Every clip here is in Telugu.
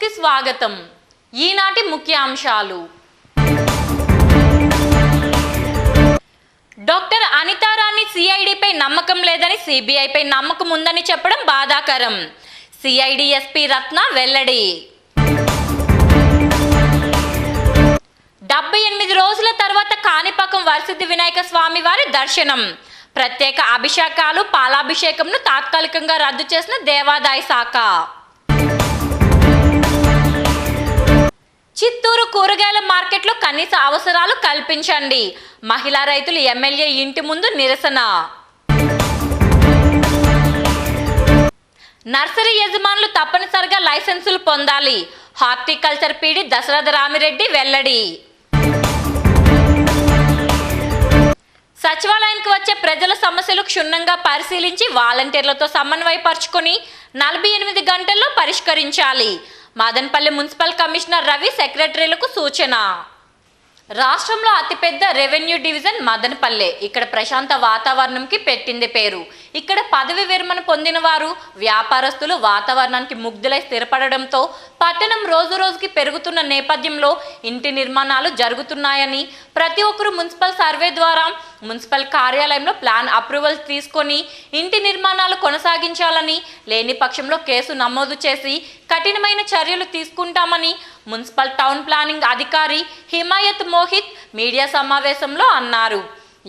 కి స్వాగతం. ఈనాటి ముఖ్యాంశాలు. డాక్టర్ అనితారాణి సిఐడిపై నమ్మకం లేదని సిబిఐపై నమ్మకం ఉందని చెప్పడం బాధాకరం. సిఐడి ఎస్పీ రత్న వెల్లడి. 78 రోజుల తర్వాత కాణిపాకం వరసిద్ధి వినాయక స్వామి వారి దర్శనం. ప్రత్యేక అభిషేకాలు పాలాభిషేకంను తాత్కాలికంగా రద్దు చేసిన దేవాదాయ శాఖ. చిత్తూరు కూరగాయల మార్కెట్లో కనీస అవసరాలు కల్పించండి. మహిళా రైతులు ఎమ్మెల్యే ఇంటి ముందు నిరసన. నర్సరీ యజమానులు తప్పనిసరిగా లైసెన్సులు పొందాలి. హార్టికల్చర్ పీడీ దశరథ రామిరెడ్డి వెల్లడి. సచివాలయానికి వచ్చే ప్రజల సమస్యలు క్షుణ్ణంగా పరిశీలించి వాలంటీర్లతో సమన్వయపరుచుకొని 48 గంటల్లో పరిష్కరించాలి. మదనపల్లి మున్సిపల్ కమిషనర్ రవి సెక్రటరీలకు సూచన. రాష్ట్రంలో అతిపెద్ద రెవెన్యూ డివిజన్ మదనపల్లె. ఇక్కడ ప్రశాంత వాతావరణంకి పెట్టింది పేరు. ఇక్కడ పదవి విరమణ పొందిన వారు వ్యాపారస్తులు వాతావరణానికి ముగ్ధులై స్థిరపడడంతో పట్టణం రోజు రోజుకి పెరుగుతున్న నేపథ్యంలో ఇంటి నిర్మాణాలు జరుగుతున్నాయని ప్రతి ఒక్కరూ మున్సిపల్ సర్వే ద్వారా మున్సిపల్ కార్యాలయంలో ప్లాన్ అప్రూవల్స్ తీసుకొని ఇంటి నిర్మాణాలు కొనసాగించాలని, లేని పక్షంలో కేసు నమోదు చేసి కఠినమైన చర్యలు తీసుకుంటామని మున్సిపల్ టౌన్ ప్లానింగ్ అధికారి హిమాయత్ మోహిత్ మీడియా సమావేశంలో అన్నారు.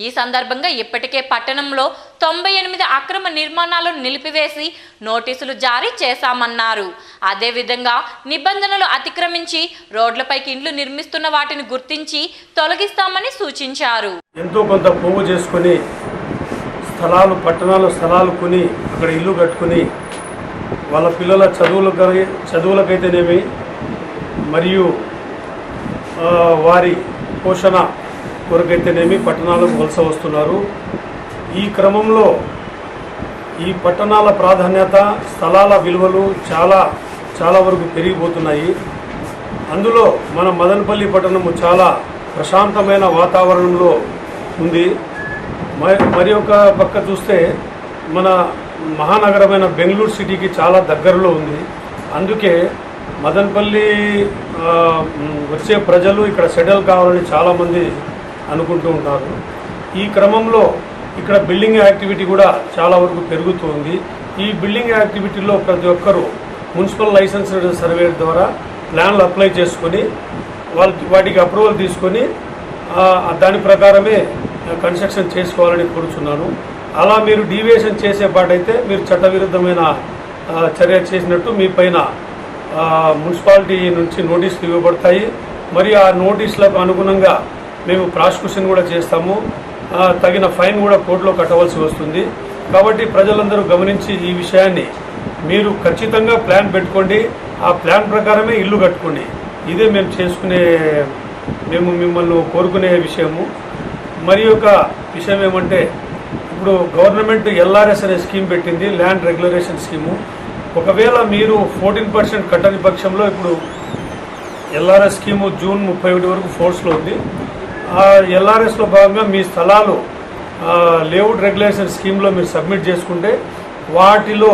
ఈ సందర్భంగా ఇప్పటికే పట్టణంలో 98 అక్రమ నిర్మాణాలను నిలిపివేసి నోటీసులు జారీ చేశామన్నారు. అదేవిధంగా నిబంధనలు అతిక్రమించి రోడ్లపైకి ఇండ్లు నిర్మిస్తున్న వాటిని గుర్తించి తొలగిస్తామని సూచించారు. ఎంతో కొంత పోగు చేసుకుని స్థలాలు కొని అక్కడ ఇల్లు కట్టుకుని వాళ్ళ పిల్లల చదువులకైతేనేమి మరియు వారి పోషణ కొరకైతేనేమి పట్టణాలకు వలస వస్తున్నారు. ఈ క్రమంలో ఈ పట్టణాల ప్రాధాన్యత, స్థలాల విలువలు చాలా వరకు పెరిగిపోతున్నాయి. అందులో మన మదనపల్లి పట్టణము చాలా ప్రశాంతమైన వాతావరణంలో ఉంది. మరి ఒక పక్క చూస్తే మన మహానగరమైన బెంగళూరు సిటీకి చాలా దగ్గరలో ఉంది. అందుకే మదనపల్లి వచ్చే ప్రజలు ఇక్కడ సెటిల్ కావాలని చాలామంది అనుకుంటూ ఉంటారు. ఈ క్రమంలో ఇక్కడ బిల్డింగ్ యాక్టివిటీ కూడా చాలా వరకు పెరుగుతుంది. ఈ బిల్డింగ్ యాక్టివిటీలో ప్రతి ఒక్కరూ మున్సిపల్ లైసెన్స్డ్ సర్వే ద్వారా ప్లాన్లు అప్లై చేసుకొని వాటికి అప్రూవల్ తీసుకొని దాని ప్రకారమే కన్స్ట్రక్షన్ చేసుకోవాలని కోరుచున్నాను. అలా మీరు డీవియేషన్ చేసే పాటైతే మీరు చట్టవిరుద్ధమైన చర్య చేసినట్టు మీ పైన మున్సిపాలిటీ నుంచి నోటీసులు ఇవ్వబడతాయి. మరి ఆ నోటీసులకు అనుగుణంగా మేము ప్రాసిక్యూషన్ కూడా చేస్తాము. తగిన ఫైన్ కూడా కోర్టులో కట్టవలసి వస్తుంది. కాబట్టి ప్రజలందరూ గమనించి ఈ విషయాన్ని మీరు ఖచ్చితంగా ప్లాన్ పెట్టుకోండి. ఆ ప్లాన్ ప్రకారమే ఇల్లు కట్టుకోండి. ఇదే మేము మిమ్మల్ని కోరుకునే విషయము. మరి ఒక విషయం ఏమంటే, ఇప్పుడు గవర్నమెంట్ ఎల్ఆర్ఎస్ అనే స్కీమ్ పెట్టింది, ల్యాండ్ రెగ్యులరేషన్ స్కీము. ఒకవేళ మీరు 14% కట్టని పక్షంలో ఇప్పుడు ఎల్ఆర్ఎస్ స్కీము జూన్ 31 వరకు ఫోర్స్లో ఉంది. ఆ ఎల్ఆర్ఎస్లో భాగంగా మీ స్థలాలు లేఅవుట్ రెగ్యులేషన్ స్కీమ్లో మీరు సబ్మిట్ చేసుకుంటే వాటిలో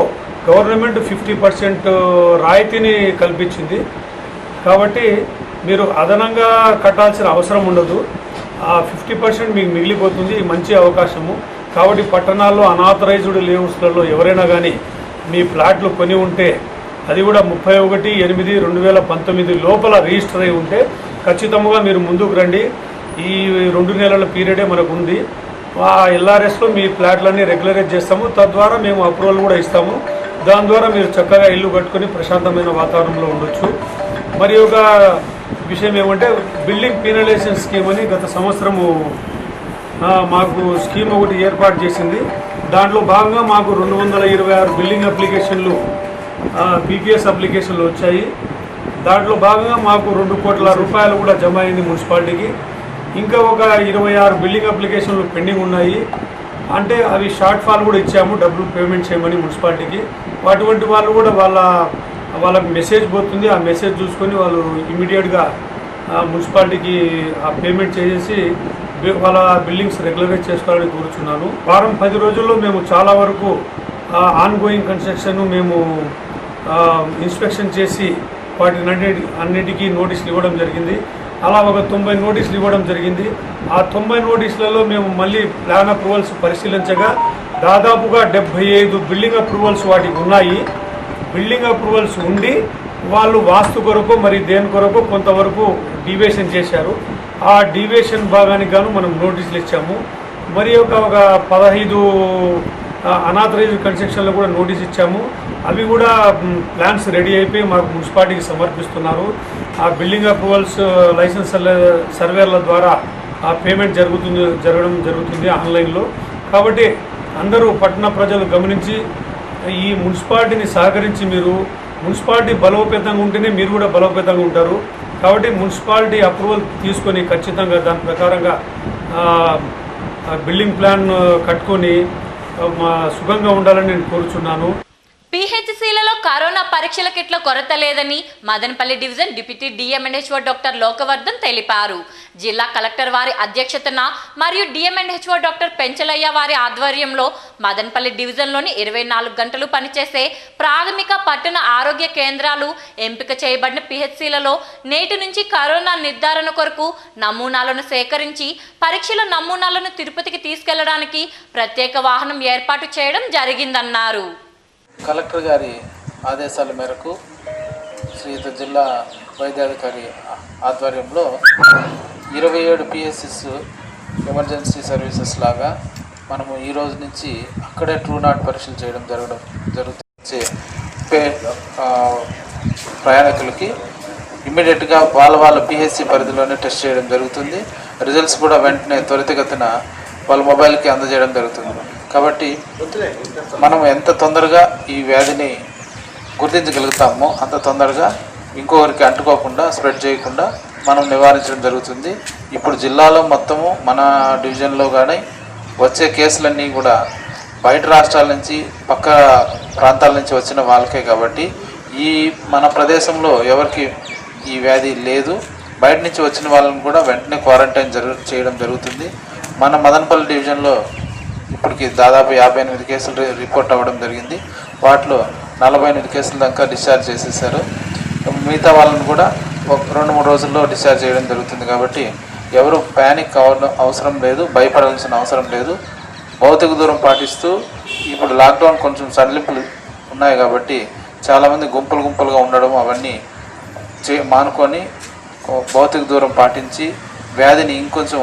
గవర్నమెంట్ 50% రాయితీని కల్పించింది. కాబట్టి మీరు అదనంగా కట్టాల్సిన అవసరం ఉండదు. ఆ 50% మీకు మిగిలిపోతుంది. మంచి అవకాశము. కాబట్టి పట్టణాల్లో అనాథరైజ్డ్ లేఅవుట్స్లలో ఎవరైనా కానీ మీ ప్లాట్లు కొని ఉంటే, అది కూడా 31/8/2019 లోపల రిజిస్టర్ అయి ఉంటే ఖచ్చితంగా మీరు ముందుకు రండి. ఈ 2 నెలల పీరియడే మనకు ఉంది. ఆ ఎల్ఆర్ఎస్లో మీ ప్లాట్లన్నీ రెగ్యులరైజ్ చేస్తాము. తద్వారా మేము అప్రూవల్ కూడా ఇస్తాము. దాని ద్వారా మీరు చక్కగా ఇల్లు కట్టుకొని ప్రశాంతమైన వాతావరణంలో ఉండొచ్చు. మరి ఒక విషయం ఏమంటే, బిల్డింగ్ పీనలైజేషన్ స్కీమ్ అని గత సంవత్సరము మాకు స్కీమ్ ఒకటి ఏర్పాటు చేసింది. దాంట్లో భాగంగా మాకు 226 బిల్డింగ్ అప్లికేషన్లు బీపీఎస్ అప్లికేషన్లు వచ్చాయి. దాంట్లో భాగంగా మాకు 2 కోట్ల రూపాయలు కూడా జమ అయింది మున్సిపాలిటీకి. ఇంకా ఒక 26 బిల్డింగ్ అప్లికేషన్లు పెండింగ్ ఉన్నాయి. అంటే అవి షార్ట్ ఫాల్ కూడా ఇచ్చాము, డబ్బులు పేమెంట్ చేయమని మున్సిపాలిటీకి. అటువంటి వాళ్ళు కూడా వాళ్ళకి మెసేజ్ పోతుంది. ఆ మెసేజ్ చూసుకొని వాళ్ళు ఇమీడియట్గా మున్సిపాలిటీకి ఆ పేమెంట్ చేసేసి వాళ్ళ బిల్డింగ్స్ రెగ్యులరైజ్ చేసుకోవాలని కోరుచున్నాను. వారం 10 రోజుల్లో మేము చాలా వరకు ఆన్ గోయింగ్ కన్స్ట్రక్షన్ మేము ఇన్స్పెక్షన్ చేసి వాటిని అన్నిటికీ నోటీసులు ఇవ్వడం జరిగింది. అలా ఒక 90 నోటీసులు ఇవ్వడం జరిగింది. ఆ 90 నోటీసులలో మేము మళ్ళీ ప్లాన్ అప్రూవల్స్ పరిశీలించగా దాదాపుగా 75 బిల్డింగ్ అప్రూవల్స్ వాటికి ఉన్నాయి. బిల్డింగ్ అప్రూవల్స్ ఉండి వాళ్ళు వాస్తు కొరకు మరి దేని కొరకు కొంతవరకు డీవియేషన్ చేశారు. ఆ డీవియేషన్ భాగానికి గాను మనం నోటీసులు ఇచ్చాము. మరి ఒక 15 అనాథరైజ్డ్ కన్స్ట్రక్షన్లో కూడా నోటీస్ ఇచ్చాము. అవి కూడా ప్లాన్స్ రెడీ అయిపోయి మాకు మున్సిపాలిటీకి సమర్పిస్తున్నారు. ఆ బిల్డింగ్ అప్రూవల్స్ లైసెన్స్ సర్వేల ద్వారా ఆ పేమెంట్ జరగడం జరుగుతుంది ఆన్లైన్లో. కాబట్టి అందరూ పట్టణ ప్రజలు గమనించి ఈ మున్సిపాలిటీని సహకరించి మీరు మున్సిపాలిటీ బలోపేతంగా ఉంటేనే మీరు కూడా బలోపేతంగా ఉంటారు. కాబట్టి మున్సిపాలిటీ అప్రూవల్ తీసుకొని ఖచ్చితంగా దాని ప్రకారంగా బిల్డింగ్ ప్లాన్ కట్టుకొని సుఖంగా ఉండాలని నేను కోరుచున్నాను. పిహెచ్సిలలో కరోనా పరీక్షల కిట్ల కొరత లేదని Madanapalle division deputy DM&HO doctor Lokavardhan తెలిపారు. జిల్లా కలెక్టర్ వారి అధ్యక్షతన మరియు డిఎంఎన్హెచ్ఓ డాక్టర్ పెంచలయ్య వారి ఆధ్వర్యంలో మదనపల్లి డివిజన్లోని 24 గంటలు పనిచేసే ప్రాథమిక పట్టణ ఆరోగ్య కేంద్రాలు ఎంపిక చేయబడిన పిహెచ్సిలలో నేటి నుంచి కరోనా నిర్ధారణ కొరకు నమూనాలను సేకరించి పరీక్షల నమూనాలను తిరుపతికి తీసుకెళ్లడానికి ప్రత్యేక వాహనం ఏర్పాటు చేయడం జరిగిందన్నారు. కలెక్టర్ గారి ఆదేశాల మేరకు శ్రీయుత జిల్లా వైద్యాధికారి ఆధ్వర్యంలో 27 పిఎస్సిస్ ఎమర్జెన్సీ సర్వీసెస్ లాగా మనము ఈ రోజు నుంచి అక్కడే ట్రూ నాట్ పరీక్షలు చేయడం జరుగుతుంది. ప్రయాణికులకి ఇమ్మీడియట్గా వాళ్ళ పిహెచ్సి పరిధిలోనే టెస్ట్ చేయడం జరుగుతుంది. రిజల్ట్స్ కూడా వెంటనే త్వరితగతిన వాళ్ళ మొబైల్కి అందజేయడం జరుగుతుంది. కాబట్టి మనం ఎంత తొందరగా ఈ వ్యాధిని గుర్తించగలుగుతామో అంత తొందరగా ఇంకొకరికి అంటుకోకుండా స్ప్రెడ్ చేయకుండా మనం నివారించడం జరుగుతుంది. ఇప్పుడు జిల్లాలో మొత్తము మన డివిజన్లో కానీ వచ్చే కేసులన్నీ కూడా బయట రాష్ట్రాల నుంచి పక్క ప్రాంతాల నుంచి వచ్చిన వాళ్ళకే. కాబట్టి ఈ మన ప్రదేశంలో ఎవరికి ఈ వ్యాధి లేదు. బయట నుంచి వచ్చిన వాళ్ళని కూడా వెంటనే క్వారంటైన్ చేయడం జరుగుతుంది. మన మదనపల్లి డివిజన్లో ఇప్పటికి దాదాపు 58 కేసులు రిపోర్ట్ అవ్వడం జరిగింది. వాటిలో 48 కేసుల దాకా డిశ్చార్జ్ చేసేసారు. మిగతా వాళ్ళని కూడా ఒక 2-3 రోజుల్లో డిశ్చార్జ్ చేయడం జరుగుతుంది. కాబట్టి ఎవరు ప్యానిక్ అవసరం లేదు, భయపడాల్సిన అవసరం లేదు. భౌతిక దూరం పాటిస్తూ ఇప్పుడు లాక్డౌన్ కొంచెం సడలింపులు ఉన్నాయి కాబట్టి చాలామంది గుంపులుగా ఉండడం అవన్నీ మానుకొని భౌతిక దూరం పాటించి వ్యాధిని ఇంకొంచెం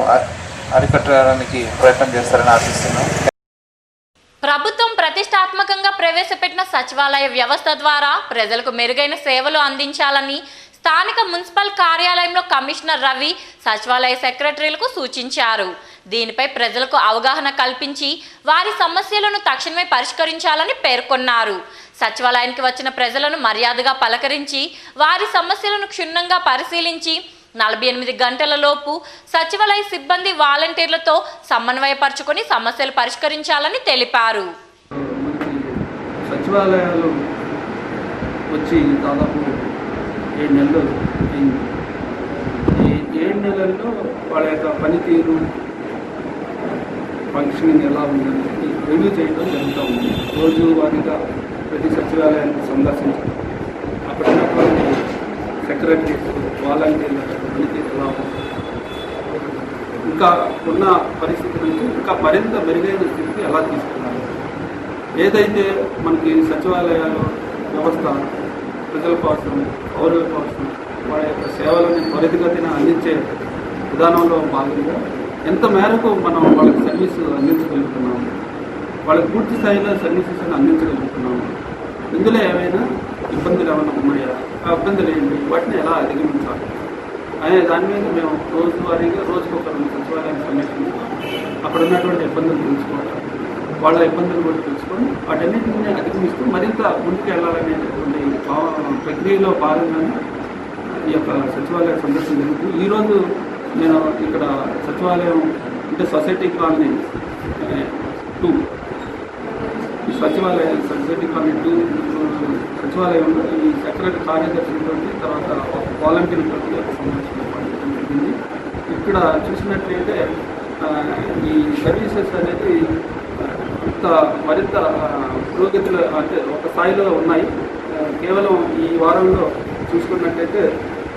అరికట్టడానికి ప్రయత్నం చేస్తారని ఆశిస్తున్నాం. ప్రభుత్వం ప్రతిష్టాత్మకంగా ప్రవేశపెట్టిన సచివాలయ వ్యవస్థ ద్వారా ప్రజలకు మెరుగైన సేవలు అందించాలని స్థానిక మున్సిపల్ కార్యాలయంలో కమిషనర్ రవి సచివాలయ సెక్రటరీలకు సూచించారు. దీనిపై ప్రజలకు అవగాహన కల్పించి వారి సమస్యలను తక్షణమే పరిష్కరించాలని పేర్కొన్నారు. సచివాలయానికి వచ్చిన ప్రజలను మర్యాదగా పలకరించి వారి సమస్యలను క్షుణ్ణంగా పరిశీలించి 48 గంటలలోపు సచివాలయ సిబ్బంది వాలంటీర్లతో సమన్వయపరుచుకొని సమస్యలు పరిష్కరించాలని తెలిపారు. సచివాలయాలు వచ్చి దాదాపు 7 నెలలు అయింది. ఈ 7 నెలల్లో వాళ్ళ యొక్క పనితీరు ఫంక్షనింగ్ ఎలా ఉందని రివ్యూ చేయడం జరుగుతూ ఉంది. రోజువారీగా ప్రతి సచివాలయాన్ని సందర్శించడం, అక్కడ ఉన్నటువంటి సెక్రటరీస్ వాలంటీర్ల పనితీరు ఎలా ఉంది, ఇంకా ఉన్న పరిస్థితి నుంచి ఇంకా మరింత మెరుగైన స్థితికి ఎలా తీసుకున్నారు, ఏదైతే మనకి సచివాలయాలు వ్యవస్థ ప్రజల కోసం పౌరుల కోసం వాళ్ళ యొక్క సేవలను త్వరితగతిన అందించే విధానంలో భాగంగా ఎంత మేరకు మనం వాళ్ళకి సర్వీస్ అందించగలుగుతున్నాము, వాళ్ళకి పూర్తి స్థాయిలో సర్వీసెస్ అందించగలుగుతున్నాము, ఇందులో ఏమైనా ఇబ్బందులు ఏమైనా ఉన్నాయా, ఆ ఇబ్బందులు ఏంటి, వాటిని ఎలా అధిగమించాలి అనే దాని మీద మేము రోజువారీగా రోజుకొక 2 సచివాలయాన్ని సమీక్షించి అక్కడ ఉన్నటువంటి ఇబ్బందులు తెలుసుకోవడం, వాళ్ళ ఇబ్బందులు కూడా తెలుసుకొని వాటన్నింటినీ అధిగమిస్తూ మరింత ముందుకు వెళ్ళాలనేటువంటి ప్రక్రియలో భాగంగానే ఈ యొక్క సచివాలయ సందర్శన జరుగుతుంది. ఈరోజు నేను ఇక్కడ సచివాలయం అంటే సొసైటీ కాలనీ 2 ఈ సొసైటీ కాలనీ 2 సచివాలయంలో ఈ సెక్రటరీ కార్యదర్శులతో తర్వాత వాలంటీర్లతో సందర్శించింది. ఇక్కడ చూసినట్లయితే ఈ సర్వీసెస్ అనేది మరింత పురోగతిలో అంటే ఒక స్థాయిలో ఉన్నాయి. కేవలం ఈ వారంలో చూసుకున్నట్టయితే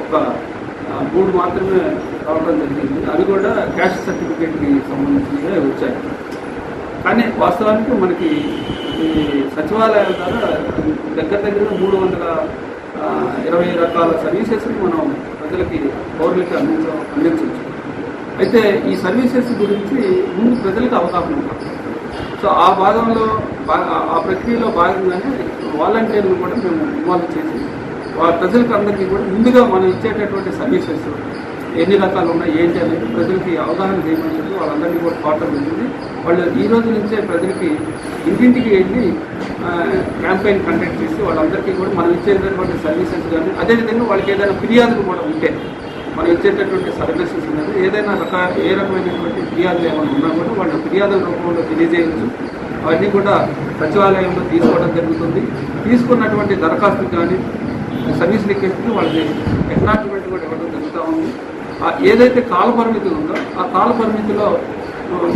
ఒక 3 మాత్రమే రావడం జరిగింది. అది కూడా క్యాస్ట్ సర్టిఫికేట్కి సంబంధించినవే వచ్చాయి. కానీ వాస్తవానికి మనకి ఈ సచివాలయాల ద్వారా దగ్గర 320 రకాల సర్వీసెస్ని మనం ప్రజలకి పౌరులకి అందించవచ్చు. అయితే ఈ సర్వీసెస్ గురించి ముందు ప్రజలకు అవగాహన ఉండాలి. సో ఆ భాగంలో ఆ ప్రక్రియలో భాగంగానే వాలంటీర్లు కూడా మేము ఇన్వాల్వ్ చేసి ప్రజలకు అందరికీ కూడా ముందుగా మనం ఇచ్చేటటువంటి సర్వీసెస్ ఎన్ని రకాలు ఉన్నాయి ఏంటి అనేది ప్రజలకి అవగాహన చేయమని చెప్పి వాళ్ళందరినీ కూడా కోరటం జరిగింది. వాళ్ళు ఈ రోజు నుంచే ప్రజలకి ఇంటింటికి వెళ్ళి క్యాంపెయిన్ కండక్ట్ చేసి వాళ్ళందరికీ కూడా మనం ఇచ్చేటటువంటి సర్వీసెస్ కానీ అదేవిధంగా వాళ్ళకి ఏదైనా ఫిర్యాదులు కూడా ఉంటే మనం ఇచ్చేటటువంటి సర్వీసెస్ ఉన్నది ఏదైనా ఏ రకమైనటువంటి ఫిర్యాదులు ఏమైనా ఉన్నా కూడా వాళ్ళ ఫిర్యాదుల రూపంలో తెలియజేయవచ్చు. అవన్నీ కూడా సచివాలయంలో తీసుకోవడం జరుగుతుంది. తీసుకున్నటువంటి దరఖాస్తులు కానీ సర్వీస్ రిక్వెస్ట్ని వాళ్ళకి ఎక్నాలజ్మెంట్ కూడా ఇవ్వడం జరుగుతూ ఉంది. ఏదైతే కాల పరిమితి ఉందో ఆ కాల పరిమితిలో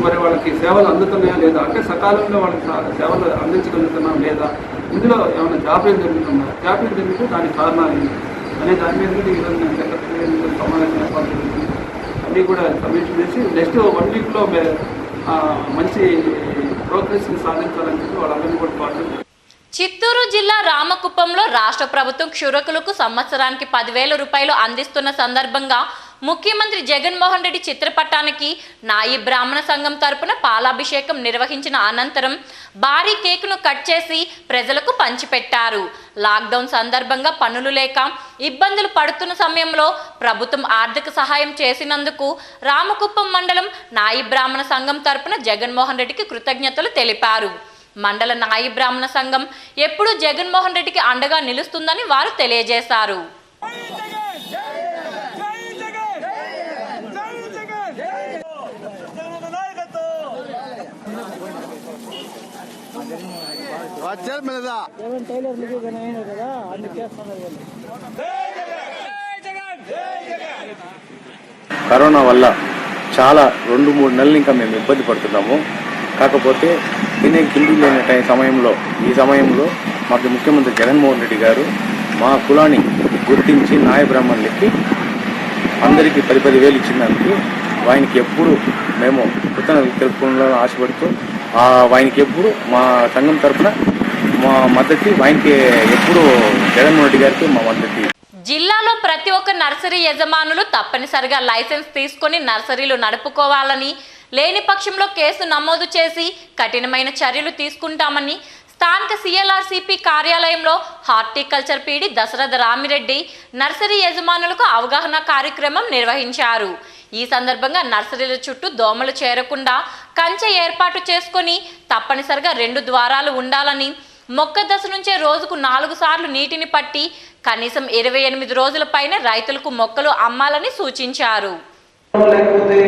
మరి వాళ్ళకి సేవలు అందుతున్నాయా లేదా, అంటే సకాలంలో వాళ్ళకి సేవలు అందించగలుగుతున్నాం లేదా, ఇందులో ఏమైనా జాప్యం జరుగుతుందా, జాప్యం జరిగితే దానికి కారణాలు అనే దాని మీద కూడా ఈరోజు నేను సెక్రటరీ సమావేశం ఏర్పాటు జరుగుతుంది. అన్నీ కూడా సమీక్ష చేసి నెక్స్ట్ 1 వీక్లో మంచి ప్రోగ్రెస్ని సాధించాలని చెప్పి వాళ్ళందరినీ కూడా పాటు. చిత్తూరు జిల్లా రామకుప్పంలో రాష్ట్ర ప్రభుత్వం క్షురకులకు సంవత్సరానికి 10,000 రూపాయలు అందిస్తున్న సందర్భంగా ముఖ్యమంత్రి జగన్మోహన్ రెడ్డి చిత్రపటానికి నాయి బ్రాహ్మణ సంఘం తరపున పాలాభిషేకం నిర్వహించిన అనంతరం భారీ కేకును కట్ చేసి ప్రజలకు పంచిపెట్టారు. లాక్డౌన్ సందర్భంగా పనులు లేక ఇబ్బందులు పడుతున్న సమయంలో ప్రభుత్వం ఆర్థిక సహాయం చేసినందుకు రామకుప్పం మండలం నాయి బ్రాహ్మణ సంఘం తరపున జగన్మోహన్ రెడ్డికి కృతజ్ఞతలు తెలిపారు. మండల నాయి బ్రాహ్మణ సంఘం ఎప్పుడూ జగన్మోహన్ రెడ్డికి అండగా నిలుస్తుందని వారు తెలియజేశారు. కరోనా వల్ల చాలా 2-3 నెలలు ఇంకా మేము ఇబ్బంది పడుతున్నాము. కాకపోతే తిండి లేని ఈ సమయంలో మాకు ముఖ్యమంత్రి జగన్మోహన్ రెడ్డి గారు మా కులాన్ని గుర్తించి నాయ బ్రాహ్మణులకి అందరికీ 10,000 ఇచ్చినందుకు ఆయనకి ఎప్పుడు మేము కృతజ్ఞతలు తెలుపుకోవాలని ఆశపడుతూ ఆయనకి ఎప్పుడు మా సంఘం తరఫున మా మద్దతు, ఆయనకి ఎప్పుడు జగన్మోహన్ రెడ్డి గారికి మా మద్దతు. జిల్లాలో ప్రతి ఒక్క నర్సరీ యజమానులు తప్పనిసరిగా లైసెన్స్ తీసుకొని నర్సరీలు నడుపుకోవాలని, లేని పక్షంలో కేసు నమోదు చేసి కఠినమైన చర్యలు తీసుకుంటామని స్థానిక సిఎల్ఆర్సిపి కార్యాలయంలో horticulture PD Dasaratha Ramireddy nursery యజమానులకు అవగాహన కార్యక్రమం నిర్వహించారు. ఈ సందర్భంగా నర్సరీల చుట్టూ దోమలు చేరకుండా కంచె ఏర్పాటు చేసుకొని తప్పనిసరిగా 2 ద్వారాలు ఉండాలని, మొక్క దశ నుంచే రోజుకు 4 సార్లు నీటిని పట్టి కనీసం 28 రోజుల పైన రైతులకు మొక్కలు అమ్మాలని సూచించారు. లేకపోతే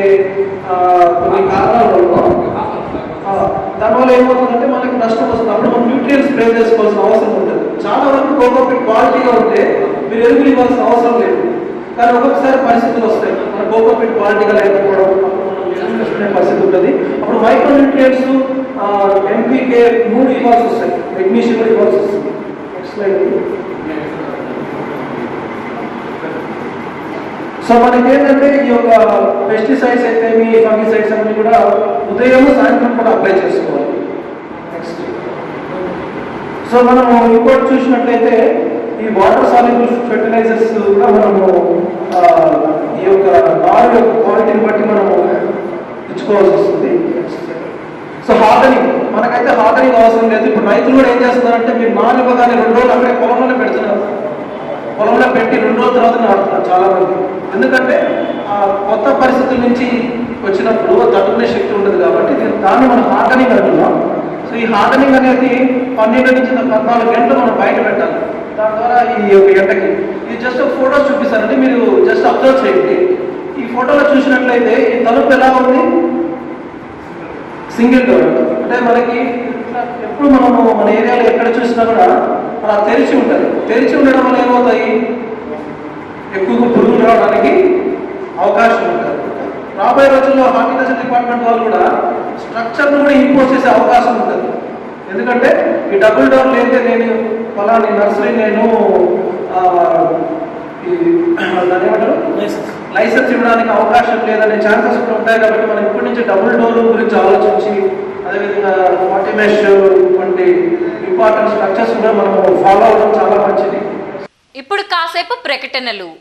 కొన్ని కారణాల దానివల్ల ఏమవుతుందంటే మనకి నష్టం వస్తుంది. అప్పుడు మనం న్యూట్రియన్స్ స్ప్రే చేసుకోవాల్సిన అవసరం ఉంటుంది. చాలా వరకు కోకోపీట్ క్వాలిటీగా ఉంటే మీరు ఎరువులు ఇవ్వాల్సిన అవసరం లేదు. కానీ ఒక్కొక్కసారి పరిస్థితులు వస్తాయి, మన కోకోపీట్ క్వాలిటీగా లేకపోవడం పరిస్థితి ఉంటుంది. అప్పుడు మైక్రో న్యూట్రియన్స్ ఎంపీకే 3 ఇవ్వాల్సి వస్తాయి, మెగ్నీషియం కూడా ఇవ్వాల్సి వస్తుంది. Next slide. సో మనకి ఏంటంటే ఈ యొక్క పెస్టిసైడ్స్ అయితే ఫంగిసైడ్స్ అన్ని కూడా ఉదయం సాయంత్రం కూడా అప్లై చేసుకోవాలి. నెక్స్ట్. సో మనము ఇంకోటి చూసినట్లయితే ఈ వాటర్ సాల్యుబుల్ ఫెర్టిలైజర్స్ కూడా మనము ఈ యొక్క నారు యొక్క క్వాలిటీని బట్టి మనము ఇచ్చుకోవాల్సి వస్తుంది. సో హార్డనింగ్, మనకైతే హార్డనింగ్ అవసరం లేదు. ఇప్పుడు రైతులు కూడా ఏం చేస్తున్నారంటే మీరు నారు ఇవ్వగానే 2 రోజులు అక్కడే పొలంలోనే పెడుతున్నారు. పొలంలో పెట్టి 2 రోజుల తర్వాత నాటుతున్నారు చాలా మంది. ఎందుకంటే కొత్త పరిస్థితుల నుంచి వచ్చినప్పుడు తట్టుకునే శక్తి ఉండదు కాబట్టి దాన్ని మనం హార్డనింగ్ అంటున్నాం. సో ఈ హార్డనింగ్ అనేది 12 నుంచి 14 గంటలు మనం బయట పెట్టాలి. దాని ద్వారా ఈ యొక్క ఎండకి ఇది జస్ట్ ఫోటోస్ చూపిస్తారంటే మీరు జస్ట్ అబ్జర్వ్ చేయండి. ఈ ఫోటోలో చూసినట్లయితే ఈ తలుపు ఎలా ఉంది, సింగిల్ డోర్. అంటే మనకి ఎప్పుడు మనము మన ఏరియాలో ఎక్కడ చూసినా కూడా అలా తెరిచి ఉంటుంది. తెరిచి ఉండడం వల్ల ఏమవుతాయి, ఎక్కువగా పురుగులు రావడానికి అవకాశం ఉంటుంది. రాబోయే రోజుల్లో హార్టికల్చర్ డిపార్ట్మెంట్ వాళ్ళు కూడా స్ట్రక్చర్ను కూడా ఇంపోజ్ చేసే అవకాశం ఉంటుంది. ఎందుకంటే ఈ డబుల్ డోర్ లేదే నేను ఫలాని నర్సరీ నేను దాని ఏమంటారు లైసెన్స్ ఇవ్వడానికి అవకాశం లేదనే ఛాన్సెస్ కూడా ఉంటాయి. కాబట్టి మనం ఇప్పటి నుంచి డబుల్ డోర్ గురించి ఆలోచించి అదేవిధంగా 40 మెష్ వంటి ఇంపార్టెంట్ స్ట్రక్చర్స్ కూడా మనం ఫాలో అవ్వడం చాలా మంచిది. ఇప్పుడు కాసేపు ప్రకటనలు.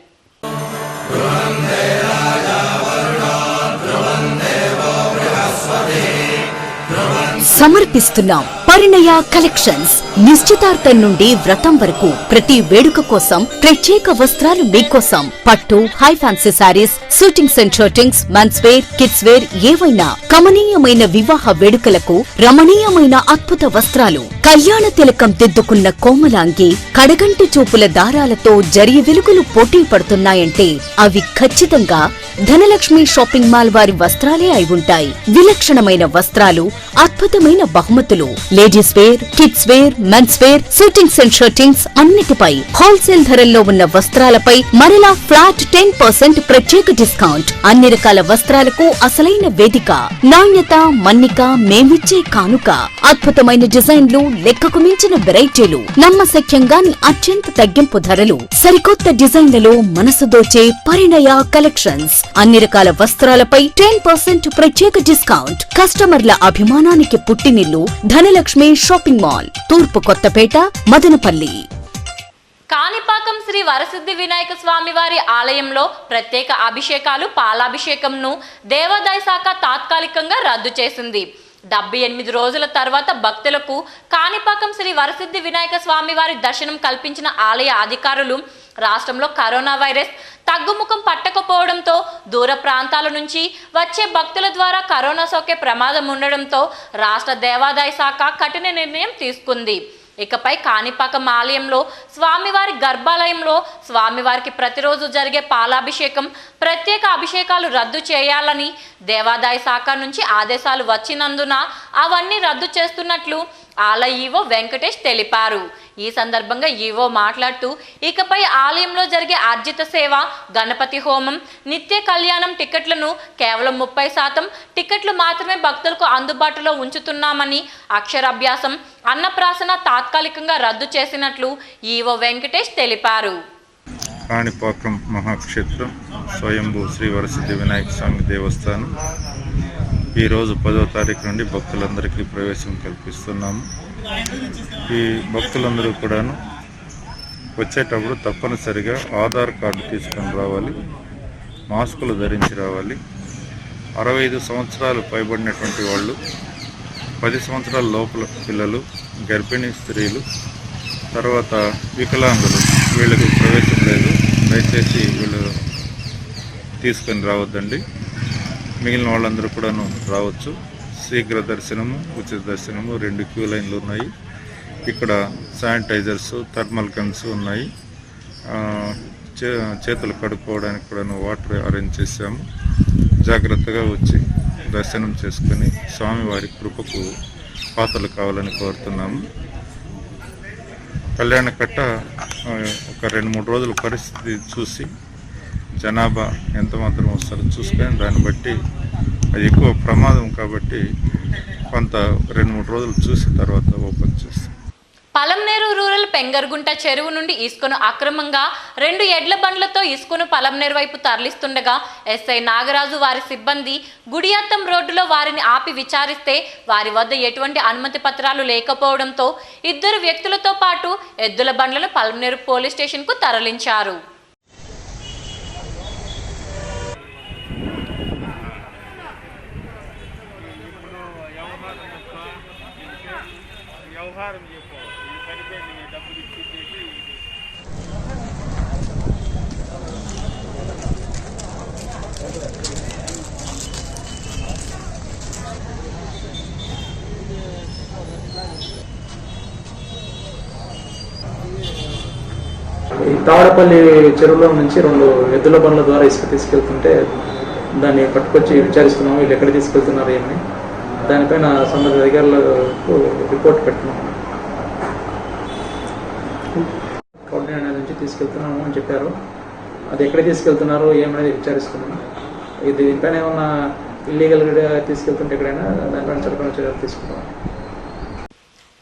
సమర్పిస్తున్నాం పరిణయ కలెక్షన్స్. నిశ్చితార్థం నుండి వ్రతం వరకు ప్రతి వేడుక కోసం ప్రత్యేక వస్త్రాలు మీకోసం. పట్టు, high fancy saris, suitings and shirtings, men's wear, kids wear ఏవైనా కమనీయమైన వివాహ వేడుకలకు రమణీయమైన అద్భుత వస్త్రాలు. కళ్యాణ తిలకం దిద్దుకున్న కోమలాంగి, కడగంటి చూపుల దారాలతో జరి వెలుగులు పోటీ పడుతున్నాయంటే అవి ఖచ్చితంగా ధనలక్ష్మి షాపింగ్ మాల్ వారి వస్త్రాలే అయి ఉంటాయి. విలక్షణమైన వస్త్రాలు, అద్భుతమైన బహుమతులు. Ladies wear, kids wear, men's wear, shootings and shirtings అన్నిటిపై హోల్సేల్ ధరల్లో ఉన్న వస్త్రాలపై మరలా ఫ్లాట్ 10% ప్రత్యేక డిస్కౌంట్. అన్ని రకాల వస్త్రాలకు అసలైన వేదిక. నాణ్యత, మన్నిక మేమిచ్చే కానుక. అద్భుతమైన డిజైన్లు, లెక్కకు మించిన వెరైటీలు, నమ్మశక్యంగాని అత్యంత తగ్గింపు ధరలు. సరికొత్త డిజైన్లలో మనసు దోచే పరిణయ కలెక్షన్స్. అన్ని రకాల వస్త్రాలపై 10% ప్రత్యేక డిస్కౌంట్. కస్టమర్ల అభిమానానికి పుట్టినిల్లు ధనలక్ష్మి షాపింగ్ మాల్, తూర్పు కొత్తపేట, మదనపల్లి. కాణిపాకం శ్రీ వరసిద్ధి వినాయక స్వామి వారి ఆలయంలో ప్రత్యేక అభిషేకాలు, పాలాభిషేకంను దేవాదాయ శాఖ తాత్కాలికంగా రద్దు చేసింది. 78 రోజుల తర్వాత భక్తులకు కాణిపాకం శ్రీ వరసిద్ధి వినాయక స్వామి వారి దర్శనం కల్పించిన ఆలయ అధికారులు రాష్ట్రంలో కరోనా వైరస్ తగ్గుముఖం పట్టకపోవడంతో దూర ప్రాంతాల నుంచి వచ్చే భక్తుల ద్వారా కరోనా సోకే ప్రమాదం ఉండడంతో రాష్ట్ర దేవాదాయ శాఖ కఠిన నిర్ణయం తీసుకుంది. ఇకపై కాణిపాకం ఆలయంలో స్వామివారి గర్భాలయంలో స్వామివారికి ప్రతిరోజు జరిగే పాలాభిషేకం, ప్రత్యేక అభిషేకాలు రద్దు చేయాలని దేవాదాయ శాఖ నుంచి ఆదేశాలు వచ్చినందున అవన్నీ రద్దు చేస్తున్నట్లు ఆలయ ఈవో వెంకటేష్ తెలిపారు. ఈ సందర్భంగా ఈవో మాట్లాడుతూ ఇకపై ఆలయంలో జరిగే ఆర్జిత సేవ, గణపతి హోమం, నిత్య కళ్యాణం టికెట్లను కేవలం 30% టికెట్లు మాత్రమే భక్తులకు అందుబాటులో ఉంచుతున్నామని, అక్షరాభ్యాసం, అన్నప్రాసన తాత్కాలికంగా రద్దు చేసినట్లు ఈవో వెంకటేష్ తెలిపారు. కాణిపాకం మహాక్షేత్రం స్వయంభూ శ్రీ వరసిద్ధి వినాయక స్వామి దేవస్థానం ఈరోజు 10వ తారీఖు నుండి భక్తులందరికీ ప్రవేశం కల్పిస్తున్నాము. ఈ భక్తులందరూ కూడాను వచ్చేటప్పుడు తప్పనిసరిగా ఆధార్ కార్డు తీసుకొని రావాలి, మాస్కులు ధరించి రావాలి. 65 సంవత్సరాలు పైబడినటువంటి వాళ్ళు, 10 సంవత్సరాల లోపల పిల్లలు, గర్భిణీ స్త్రీలు, తర్వాత వికలాంగులు, వీళ్ళకి ప్రవేశం లేదు. దయచేసి వీళ్ళు తీసుకొని రావద్దండి. మిగిలిన వాళ్ళందరూ కూడాను రావచ్చు. శీఘ్ర దర్శనము, ఉచిత దర్శనము, 2 క్యూ లైన్లు ఉన్నాయి. ఇక్కడ శానిటైజర్స్, థర్మల్ గన్స్ ఉన్నాయి. చేతులు కడుక్కోవడానికి కూడాను వాటర్ అరేంజ్ చేశాము. జాగ్రత్తగా వచ్చి దర్శనం చేసుకుని స్వామివారి కృపకు పాత్రలు కావాలని కోరుతున్నాము. కళ్యాణకట్ట ఒక 2-3 రోజుల పరిస్థితి చూసి జనాభా ఎంత మాత్రం వస్తారో చూసుకొని దాన్ని బట్టి, అది ఎక్కువ ప్రమాదం కాబట్టి కొంత 2-3 రోజులు చూసి తర్వాత ఓపెన్ చేస్తాం. పలంనేరు రూరల్ పెంగర్గుంట చెరువు నుండి ఇసుకను అక్రమంగా 2 ఎడ్ల బండ్లతో ఇసుకను పలంనేరు వైపు తరలిస్తుండగా ఎస్ఐ నాగరాజు వారి సిబ్బంది గుడియాత్తం రోడ్డులో వారిని ఆపి విచారిస్తే వారి వద్ద ఎటువంటి అనుమతి పత్రాలు లేకపోవడంతో 2 వ్యక్తులతో పాటు ఎద్దుల బండ్లను పలంనేరు పోలీస్ స్టేషన్కు తరలించారు. ఈ తాడపల్లి చెరువులో నుంచి 2 ఎద్దుల బండ్ల ద్వారా ఇసుక తీసుకెళ్తుంటే దాన్ని పట్టుకొచ్చి విచారిస్తున్నాము. వీళ్ళు ఎక్కడ తీసుకెళ్తున్నారు ఏమని, దానిపైన సంబంధిత అధికారులకు రిపోర్ట్ పెట్టినాము. కోఆర్డినేటర్ నుంచి తీసుకెళ్తున్నాము అని చెప్పారు. అది ఎక్కడ తీసుకెళ్తున్నారు ఏమనేది విచారిస్తున్నాము. దీనిపైన ఏమన్నా ఇల్లీగల్గా తీసుకెళ్తుంటే ఎక్కడైనా దానిపైన చట్టపరమైన చర్యలు తీసుకుంటాం.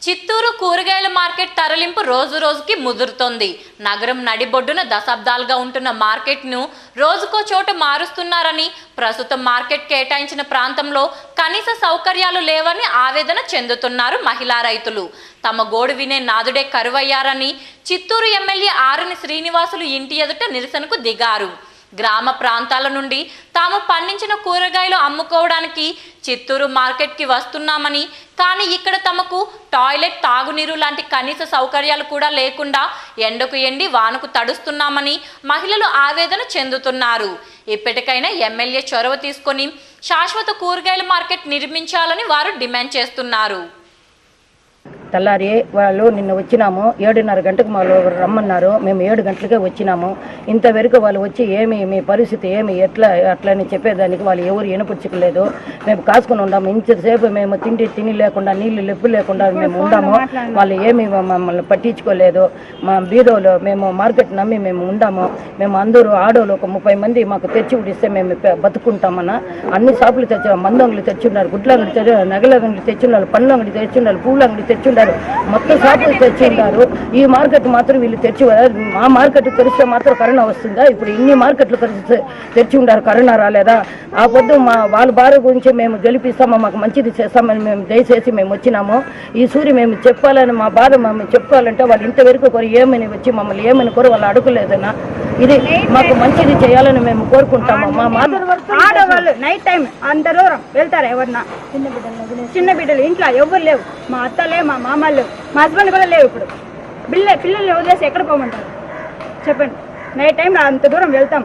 చిత్తూరు కూరగాయల మార్కెట్ తరలింపు రోజు రోజుకి ముదురుతోంది. నగరం నడిబొడ్డున దశాబ్దాలుగా ఉంటున్న మార్కెట్ను రోజుకో చోట మారుస్తున్నారని, ప్రస్తుతం మార్కెట్ కేటాయించిన ప్రాంతంలో కనీస సౌకర్యాలు లేవని ఆవేదన చెందుతున్నారు మహిళా రైతులు. తమ గోడు వినే నాదుడే కరువయ్యారని చిత్తూరు ఎమ్మెల్యే ఆరణి శ్రీనివాసులు ఇంటి ఎదుట నిరసనకు దిగారు. గ్రామ ప్రాంతాల నుండి తాము పండించిన కూరగాయలు అమ్ముకోవడానికి చిత్తూరు మార్కెట్కి వస్తున్నామని, కానీ ఇక్కడ తమకు టాయిలెట్, తాగునీరు లాంటి కనీస సౌకర్యాలు కూడా లేకుండా ఎండకు ఎండి వానకు తడుస్తున్నామని మహిళలు ఆవేదన చెందుతున్నారు. ఇప్పటికైనా ఎమ్మెల్యే చొరవ తీసుకొని శాశ్వత కూరగాయల మార్కెట్ నిర్మించాలని వారు డిమాండ్ చేస్తున్నారు. తెల్లారి వాళ్ళు నిన్న వచ్చినాము, 7:30 గంటకు వాళ్ళు రమ్మన్నారు. మేము 7 గంటలకే వచ్చినాము. ఇంతవరకు వాళ్ళు వచ్చి మీ పరిస్థితి ఏమి అట్లని చెప్పేదానికి వాళ్ళు ఎవరు వినపుచ్చుకోలేదు. మేము కాసుకొని ఉన్నాము. ఇంతసేపు మేము తిని లేకుండా, నీళ్లు లెప్పు లేకుండా మేము ఉన్నాము. వాళ్ళు ఏమి మమ్మల్ని పట్టించుకోలేదు. మా బీదోలు మేము మార్కెట్ నమ్మి మేము ఉండాము. మేము అందరూ ఆడోళ్ళు ఒక 30 మంది మాకు తెచ్చి ఉడిస్తే మేము బతుకుంటామన్నా. అన్ని షాపులు తెచ్చారు. మందు అంగడి తెచ్చున్నారు, గుడ్ల అంగడి తెచ్చారు, నగల అంగడి తెచ్చున్నారు, పండ్ల అంగడి తెచ్చున్నారు, పూల అంగడి తెచ్చున్నారు, మొత్తం షాపులు తెచ్చింటారు. ఈ మార్కెట్ మాత్రం వీళ్ళు తెచ్చి, ఆ మార్కెట్ తెరిస్తే మాత్రం కరోనా వస్తుందా? ఇప్పుడు ఇన్ని మార్కెట్లు తెచ్చి ఉండారు, కరోనా రాలేదా? ఆ పొద్దు వాళ్ళ భార్య గురించి మేము గెలిపిస్తామో, మాకు మంచిది చేస్తామని మేము దయచేసి మేము వచ్చినాము. ఈ సూర్య మేము చెప్పాలని, మా బాధ మేము చెప్పుకోవాలంటే వాళ్ళు ఇంతవరకు కొర ఏమని వచ్చి మమ్మల్ని ఏమని కొర వాళ్ళు అడుగులేదన్నా. ఇది మాకు మంచిది చేయాలని మేము కోరుకుంటాము. మా ఆడవాళ్ళు నైట్ టైం అంత దూరం వెళ్తారు. ఎవరన్నా చిన్న బిడ్డలు ఇంట్లో ఎవరు లేవు. మా అత్తలే, మా మామలు, మా హస్బెండ్ కూడా లేవు. ఇప్పుడు పిల్లల్ని వదిలేసి ఎక్కడ పోమంటారు చెప్పండి? నైట్ టైం అంత దూరం వెళ్తాం.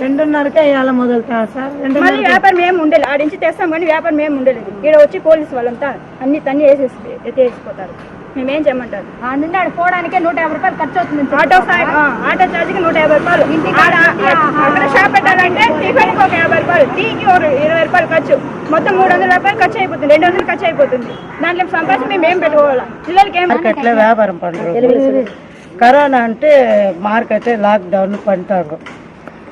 2:30కే వేయాలి మొదలుతారు సార్. మళ్ళీ వ్యాపారం ఏమి ఉండేది, ఆడించి తెస్తాం కానీ వ్యాపారం ఏమి ఉండలేదు. ఇక్కడ వచ్చి పోలీసు వాళ్ళంతా అన్ని తన్ని వేసేసిపోతారు. మేమేం చేయమంటారు? నుండి ఆడ పోవడానికే 150 రూపాయలు ఖర్చు అవుతుంది. ఆటో ఛార్జ్కి 150 రూపాయలు. అక్కడ షాప్ పెట్టాలంటే టిఫిన్కి ఒక 50 రూపాయలు, టీకి ఒక 20 రూపాయలు ఖర్చు. మొత్తం 300 రూపాయలు ఖర్చు అయిపోతుంది. 200 ఖర్చు అయిపోతుంది. దాంట్లో సంపాదించి మేము ఏం పెట్టుకోవాలా? పిల్లలకి ఏం మార్కెట్లో వ్యాపారం పడరు. కరోనా అంటే మార్కెట్ లాక్డౌన్ పంటారు.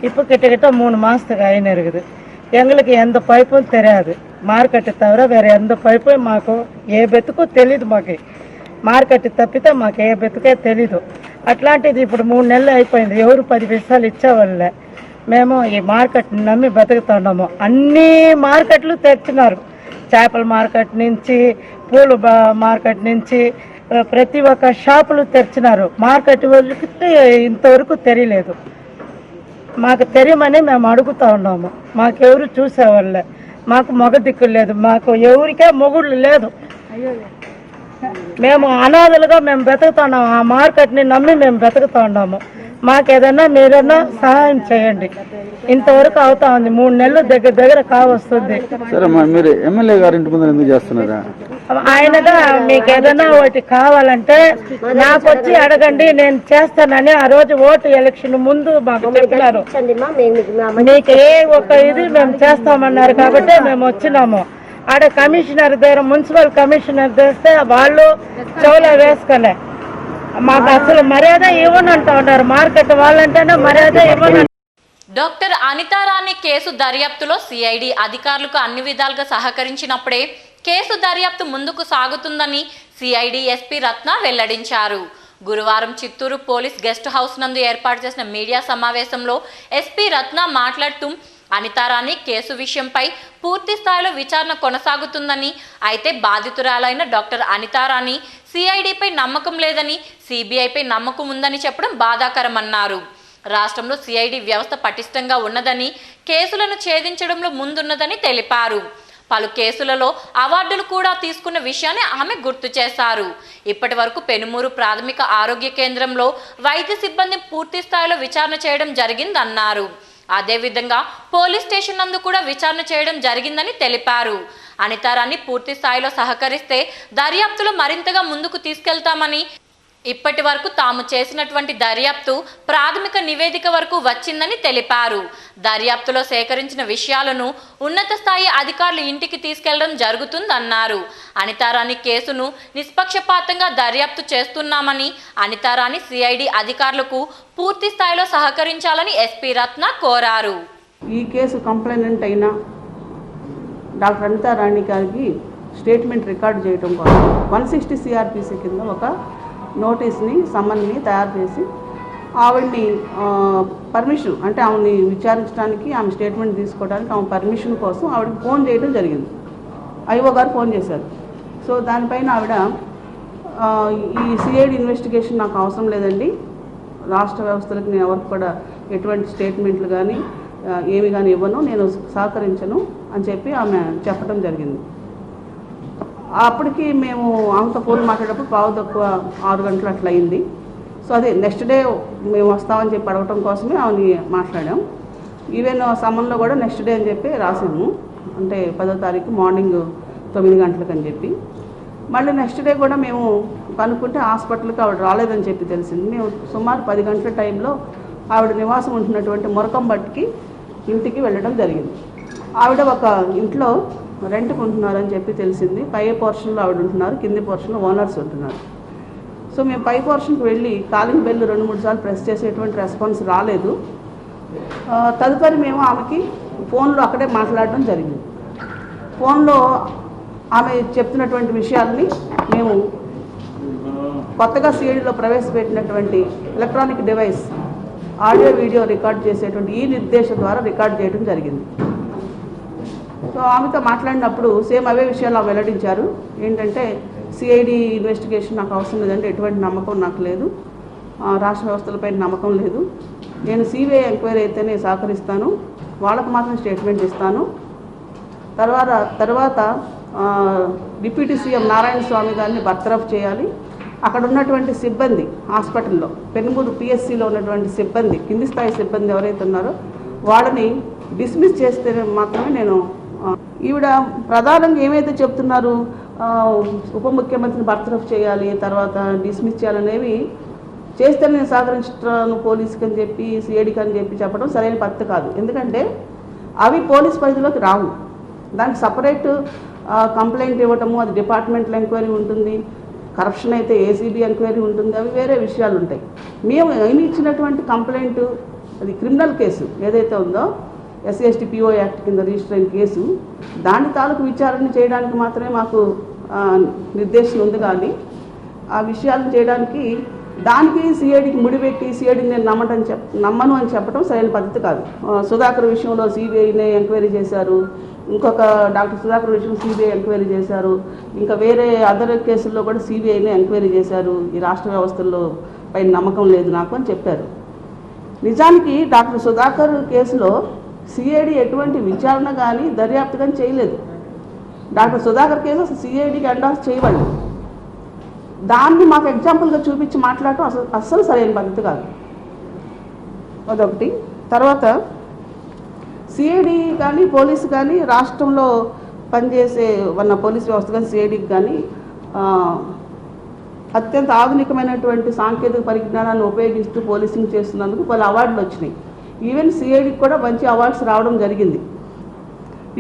இப்போ கிட்டத்தட்ட 3 மாதத்துக்கு ஆயின்னு இருக்குது. எங்களுக்கு எந்த பைப்பும் தெரியாது. మార్కెట్ తవిర వేరే ఎంత పైపు మాకు ఏ బెతుకు తెలీదు. మాకు మార్కెట్ తప్పితే మాకు ఏ బెతుకే తెలీదు. అట్లాంటిది ఇప్పుడు 3 నెలలు అయిపోయింది. ఎవరు 10 పైసలు ఇచ్చేవాళ్ళే. మేము ఈ మార్కెట్ నమ్మి బతుకుతున్నాము. అన్ని మార్కెట్లు తెచ్చినారు. చేపల మార్కెట్ నుంచి, పూల మార్కెట్ నుంచి ప్రతి ఒక్క షాపులు తెచ్చినారు. మార్కెట్ వాళ్ళకి ఇంతవరకు తెలియలేదు. మాకు తెలియమని మేము అడుగుతూ ఉన్నాము. మాకెవరు చూసేవాళ్ళే. మాకు మగ దిక్కు లేదు. మాకు ఎవరికే మొగుళ్ళు లేదు. మేము అనాథలుగా మేము బతుకుతున్నాము. ఆ మార్కెట్ని నమ్మి మేము బతుకుతూ ఉన్నాము. మాకేదన్నా మీరన్నా సహాయం చేయండి. ఇంతవరకు అవుతా ఉంది. 3 నెలలు దగ్గర కావస్తుంది. సరే, మీరు ఎమ్మెల్యే గారి ఇంటి ముందు ఎందుకు చేస్తున్నారా? ఆయనగా మీకు ఏదైనా ఒకటి కావాలంటే నాకు వచ్చి అడగండి, నేను చేస్తానని ఆ రోజు ఓటు ఎలక్షన్ ముందు మాకు చెప్పినారు. మీకు ఏ ఒక్క ఇది మేము చేస్తామన్నారు కాబట్టి మేము వచ్చినాము. ఆడ కమిషనర్ దగ్గర, మున్సిపల్ కమిషనర్ తెస్తే వాళ్ళు చెవులో వేసుకునే మాకు అసలు మర్యాద ఇవ్వనంటా ఉన్నారు. మార్కెట్ వాళ్ళంటేనే మర్యాద ఇవ్వను. డాక్టర్ అనితారాణి కేసు దర్యాప్తులో సిఐడి అధికారులకు అన్ని విధాలుగా సహకరించినప్పుడే కేసు దర్యాప్తు ముందుకు సాగుతుందని సిఐడి ఎస్పీ రత్న వెల్లడించారు. గురువారం చిత్తూరు పోలీస్ గెస్ట్ హౌస్ నందు ఏర్పాటు చేసిన మీడియా సమావేశంలో ఎస్పీ రత్న మాట్లాడుతూ అనితారాణి కేసు విషయంపై పూర్తి స్థాయిలో విచారణ కొనసాగుతుందని, అయితే బాధితురాలైన డాక్టర్ అనితారాణి సిఐడిపై నమ్మకం లేదని, సిబిఐపై నమ్మకం ఉందని చెప్పడం బాధాకరమన్నారు. రాష్ట్రంలో సిఐడి వ్యవస్థ పటిష్టంగా ఉన్నదని, కేసులను ఛేదించడంలో ముందున్నదని తెలిపారు. పలు కేసులలో అవార్డులు కూడా తీసుకున్న విషయాన్ని ఆమె గుర్తు చేశారు. ఇప్పటి వరకు పెనుమూరు ప్రాథమిక ఆరోగ్య కేంద్రంలో వైద్య సిబ్బంది పూర్తి స్థాయిలో విచారణ చేయడం జరిగిందన్నారు. అదేవిధంగా పోలీస్ స్టేషన్ నందు కూడా విచారణ చేయడం జరిగిందని తెలిపారు. అనితారాన్ని పూర్తి స్థాయిలో సహకరిస్తే దర్యాప్తులో మరింతగా ముందుకు తీసుకెళ్తామని, ఇప్పటి వరకు తాము చేసినటువంటి దర్యాప్తు ప్రాథమిక నివేదిక వరకు వచ్చిందని తెలిపారు. దర్యాప్తులో సేకరించిన విషయాలను ఉన్నత స్థాయి అధికారులు ఇంటికి తీసుకెళ్లడం జరుగుతుందన్నారు. అనితారాణి కేసును నిష్పక్షపాతంగా దర్యాప్తు చేస్తున్నామని, అనితారాణి సిఐడి అధికారులకు పూర్తి స్థాయిలో సహకరించాలని ఎస్పీ రత్న కోరారు. ఈ కేసు కంప్లైనెంట్ అయిన డాక్టర్ అనితారాణి గారికి స్టేట్మెంట్ రికార్డ్ చేయడం కోసం 160 సిఆర్పిసి కింద ఒక నోటీస్ని సమ్మన్ని తయారు చేసి ఆవిడ్ని పర్మిషన్ అంటే ఆమెని విచారించడానికి ఆమె స్టేట్మెంట్ తీసుకోవడానికి ఆమె పర్మిషన్ కోసం ఆవిడకి ఫోన్ చేయడం జరిగింది. ఐఓ గారు ఫోన్ చేశారు. సో దానిపైన ఆవిడ ఈ సిఐడి ఇన్వెస్టిగేషన్ నాకు అవసరం లేదండి, రాష్ట్ర వ్యవస్థలకు నేను ఎవరికి కూడా ఎటువంటి స్టేట్మెంట్లు కానీ ఏమి కానీ ఇవ్వను, నేను సహకరించను అని చెప్పి ఆమె చెప్పడం జరిగింది. అప్పటికి మేము ఆమెతో ఫోన్ మాట్లాడేటప్పుడు 5:06 గంటలు అట్లా అయింది. సో అదే నెక్స్ట్ డే మేము వస్తామని చెప్పి అడగటం కోసమే ఆమెని మాట్లాడాం. ఈవెన్ సమ్మన్లో కూడా నెక్స్ట్ డే అని చెప్పి రాసాము, అంటే 10వ తారీఖు మార్నింగ్ 9 గంటలకు అని చెప్పి. మళ్ళీ నెక్స్ట్ డే కూడా మేము కనుక్కుంటే హాస్పిటల్కి ఆవిడ రాలేదని చెప్పి తెలిసింది. మేము సుమారు 10 గంటల టైంలో ఆవిడ నివాసం ఉంటున్నటువంటి మురకంబట్టికి ఇంటికి వెళ్ళడం జరిగింది. ఆవిడ ఒక ఇంట్లో రెంట్కి ఉంటున్నారని చెప్పి తెలిసింది. పై పోర్షన్లో ఆవిడ ఉంటున్నారు, కింది పోర్షన్లో ఓనర్స్ ఉంటున్నారు. సో మేము పై పోర్షన్కి వెళ్ళి కాలింగ్ బెల్ 2-3 సార్లు ప్రెస్ చేసేటువంటి రెస్పాన్స్ రాలేదు. తదుపరి మేము ఆమెకి ఫోన్లో అక్కడే మాట్లాడడం జరిగింది. ఫోన్లో ఆమె చెప్తున్నటువంటి విషయాల్ని మేము కొత్తగా సిఐడిలో ప్రవేశపెట్టినటువంటి electronic device audio video record చేసేటువంటి ఈ నిర్దేశం ద్వారా రికార్డ్ చేయడం జరిగింది. సో ఆమెతో మాట్లాడినప్పుడు సేమ్ అవే విషయాలు ఆమె వెల్లడించారు. ఏంటంటే సిఐడి ఇన్వెస్టిగేషన్ నాకు అవసరం లేదంటే ఎటువంటి నమ్మకం నాకు లేదు, రాష్ట్ర వ్యవస్థలపై నమ్మకం లేదు, నేను సిబిఐ ఎంక్వైరీ అయితేనే సహకరిస్తాను, వాళ్ళకు మాత్రం స్టేట్మెంట్ ఇస్తాను. తర్వాత డిప్యూటీ సీఎం నారాయణ స్వామి గారిని బర్తరఫ్ చేయాలి, అక్కడ ఉన్నటువంటి సిబ్బంది హాస్పిటల్లో పెనుమూరు పిఎస్సిలో ఉన్నటువంటి సిబ్బంది కింది స్థాయి సిబ్బంది ఎవరైతే ఉన్నారో వాళ్ళని డిస్మిస్ చేస్తే మాత్రమే నేను. ఈవిడ ప్రధానంగా ఏమైతే చెప్తున్నారు, ఉప ముఖ్యమంత్రిని బర్తరఫ్ చేయాలి, తర్వాత డిస్మిస్ చేయాలనేవి చేస్తే నేను సహకరించుతాను పోలీసుకి అని చెప్పి సిఐడికి అని చెప్పి చెప్పడం సరైన పద్ధతి కాదు. ఎందుకంటే అవి పోలీస్ పరిధిలోకి రావు, దానికి సపరేట్ కంప్లైంట్ ఇవ్వటము, అది డిపార్ట్మెంటల్ ఎంక్వైరీ ఉంటుంది, కరప్షన్ అయితే ఏసీబీ ఎంక్వైరీ ఉంటుంది, అవి వేరే విషయాలు ఉంటాయి. మేము ఇచ్చినటువంటి కంప్లైంట్ అది క్రిమినల్ కేసు ఏదైతే ఉందో SC/ST PO యాక్ట్ కింద రిజిస్టర్ అయిన కేసు, దాని తాలూకు విచారణ చేయడానికి మాత్రమే మాకు నిర్దేశం ఉంది. కానీ ఆ విషయాలను చేయడానికి దానికి సిఐడికి ముడిపెట్టి సిఐడిని నేను నమ్మను అని చెప్పడం సరైన పద్ధతి కాదు. సుధాకర్ విషయంలో సిబిఐనే ఎంక్వైరీ చేశారు, ఇంకొక డాక్టర్ సుధాకర్ విషయం సిబిఐ ఎంక్వైరీ చేశారు, ఇంకా వేరే అదర్ కేసుల్లో కూడా సిబిఐనే ఎంక్వైరీ చేశారు. ఈ రాష్ట్ర వ్యవస్థల్లో పైన నమ్మకం లేదు నాకు అని చెప్పారు. నిజానికి డాక్టర్ సుధాకర్ కేసులో సిఐడి ఎటువంటి విచారణ కానీ దర్యాప్తు కానీ చేయలేదు. డాక్టర్ సుధాకర్ కేసు అసలు సిఐడికి ఎండార్స్ చేయవాలి. దాన్ని మాకు ఎగ్జాంపుల్గా చూపించి మాట్లాడటం అస్సలు సరైన పద్ధతి కాదు. అదొకటి. తర్వాత సిఐడి కానీ పోలీసు కానీ రాష్ట్రంలో పనిచేసే ఉన్న పోలీస్ వ్యవస్థ కానీ సిఐడికి కానీ అత్యంత ఆధునికమైనటువంటి సాంకేతిక పరిజ్ఞానాన్ని ఉపయోగిస్తూ పోలీసింగ్ చేస్తున్నందుకు పలు అవార్డులు వచ్చినాయి. ఈవెన్ సిఐడికి కూడా మంచి అవార్డ్స్ రావడం జరిగింది.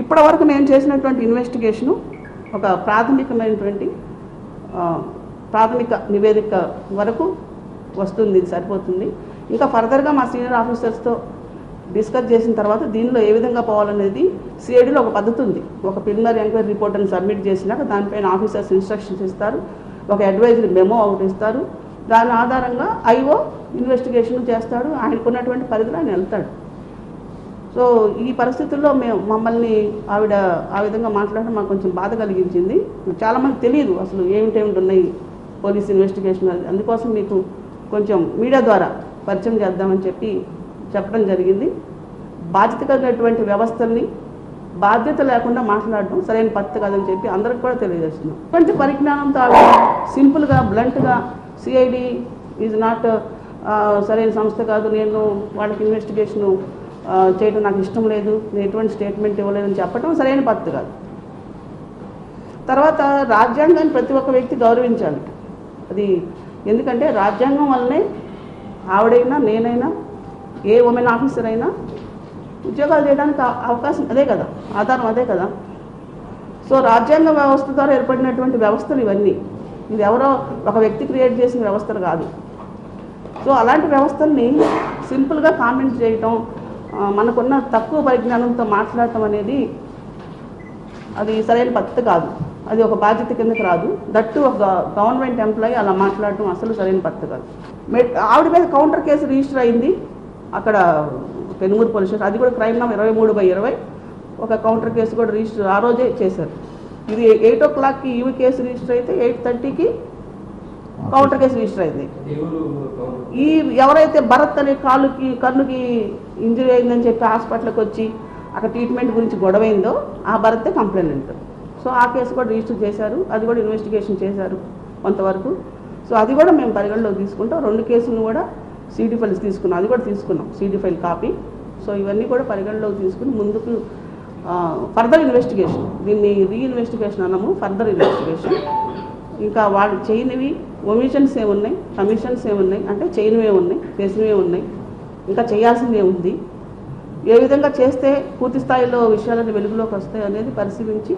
ఇప్పటివరకు నేను చేసినటువంటి ఇన్వెస్టిగేషను ఒక ప్రాథమిక నివేదిక వరకు వస్తుంది, ఇది సరిపోతుంది. ఇంకా ఫర్దర్గా మా సీనియర్ ఆఫీసర్స్తో డిస్కస్ చేసిన తర్వాత దీనిలో ఏ విధంగా పోవాలనేది సిఐడిలో ఒక పద్ధతి ఉంది. ఒక ప్రిలిమినరీ ఎంక్వైరీ రిపోర్ట్ అని సబ్మిట్ చేసినాక దానిపైన ఆఫీసర్స్ ఇన్స్ట్రక్షన్స్ ఇస్తారు, ఒక అడ్వైజరీ మెమో ఒకటి ఇస్తారు. దాని ఆధారంగా ఐఓ ఇన్వెస్టిగేషన్ చేస్తాడు, ఆయనకున్నటువంటి పరిధిలో ఆయన వెళ్తాడు. సో ఈ పరిస్థితుల్లో మమ్మల్ని ఆవిడ ఆ విధంగా మాట్లాడడం మాకు కొంచెం బాధ కలిగించింది. చాలామంది తెలియదు అసలు ఏమిటేమిటి ఉన్నాయి పోలీస్ ఇన్వెస్టిగేషన్, అందుకోసం మీకు కొంచెం మీడియా ద్వారా పరిచయం చేద్దామని చెప్పడం జరిగింది. బాధ్యత కలిగినటువంటి వ్యవస్థల్ని బాధ్యత లేకుండా మాట్లాడడం సరైన పద్ధతి కాదని చెప్పి అందరికి కూడా తెలియజేస్తున్నాం. ఇటువంటి పరిజ్ఞానంతో సింపుల్గా బ్లంట్గా సిఐడి ఈజ్ నాట్ సరైన సంస్థ కాదు, నేను వాళ్ళకి ఇన్వెస్టిగేషను చేయడం నాకు ఇష్టం లేదు, నేను ఎటువంటి స్టేట్మెంట్ ఇవ్వలేదని చెప్పడం సరైన పద్ధతి కాదు. తర్వాత రాజ్యాంగాన్ని ప్రతి ఒక్క వ్యక్తి గౌరవించాలి. అది ఎందుకంటే రాజ్యాంగం వల్లనే ఆవిడైనా నేనైనా ఏ ఉమెన్ ఆఫీసర్ అయినా ఉద్యోగాలు చేయడానికి అవకాశం అదే కదా, ఆధారం అదే కదా. సో రాజ్యాంగ వ్యవస్థ ద్వారా ఏర్పడినటువంటి వ్యవస్థలు ఇవన్నీ, ఇది ఎవరో ఒక వ్యక్తి క్రియేట్ చేసిన వ్యవస్థలు కాదు. సో అలాంటి వ్యవస్థల్ని సింపుల్గా కామెంట్ చేయటం, మనకున్న తక్కువ పరిజ్ఞానంతో మాట్లాడటం అనేది అది సరైన పద్ధతి కాదు, అది ఒక బాధ్యత కిందకి రాదు. దట్టు ఒక గవర్నమెంట్ ఎంప్లాయీ అలా మాట్లాడటం అసలు సరైన పద్ధతి కాదు. ఆవిడ మీద కౌంటర్ కేసు రిజిస్టర్ అయింది అక్కడ పెనుమూరు పోలీస్ స్టేషన్. అది కూడా క్రైమ్ నెంబర్ 23/20 ఒక కౌంటర్ కేసు కూడా రిజిస్టర్ ఆ రోజే చేశారు. ఇది 8 o'clockకి ఈవి కేసు రిజిస్టర్ అయితే 8:30కి కౌంటర్ కేసు రిజిస్టర్ అయింది. ఈ ఎవరైతే భరత్ అనే కన్నుకి ఇంజరీ అయిందని చెప్పి హాస్పిటల్కి వచ్చి అక్కడ ట్రీట్మెంట్ గురించి గొడవైందో ఆ భరతే కంప్లైంట్. సో ఆ కేసు కూడా రిజిస్టర్ చేశారు, అది కూడా ఇన్వెస్టిగేషన్ చేశారు కొంతవరకు. సో అది కూడా మేము పరిగణలోకి తీసుకుంటాం. 2 కేసులను కూడా సీడీ ఫైల్స్ తీసుకున్నాం, అది కూడా తీసుకున్నాం సీడీ ఫైల్ కాపీ. సో ఇవన్నీ కూడా పరిగణలోకి తీసుకుని ముందుకు ఫర్దర్ ఇన్వెస్టిగేషన్, దీన్ని రీఇన్వెస్టిగేషన్ అన్నాము, ఫర్దర్ ఇన్వెస్టిగేషన్. ఇంకా వాళ్ళు చేయనివి ఒమిషన్స్ ఏమున్నాయి, కమిషన్స్ ఏమున్నాయి అంటే చేయనివే ఉన్నాయి, చేసినవే ఉన్నాయి, ఇంకా చేయాల్సిందే ఉంది. ఏ విధంగా చేస్తే పూర్తి స్థాయిలో విషయాలను వెలుగులోకి వస్తాయి అనేది పరిశీలించి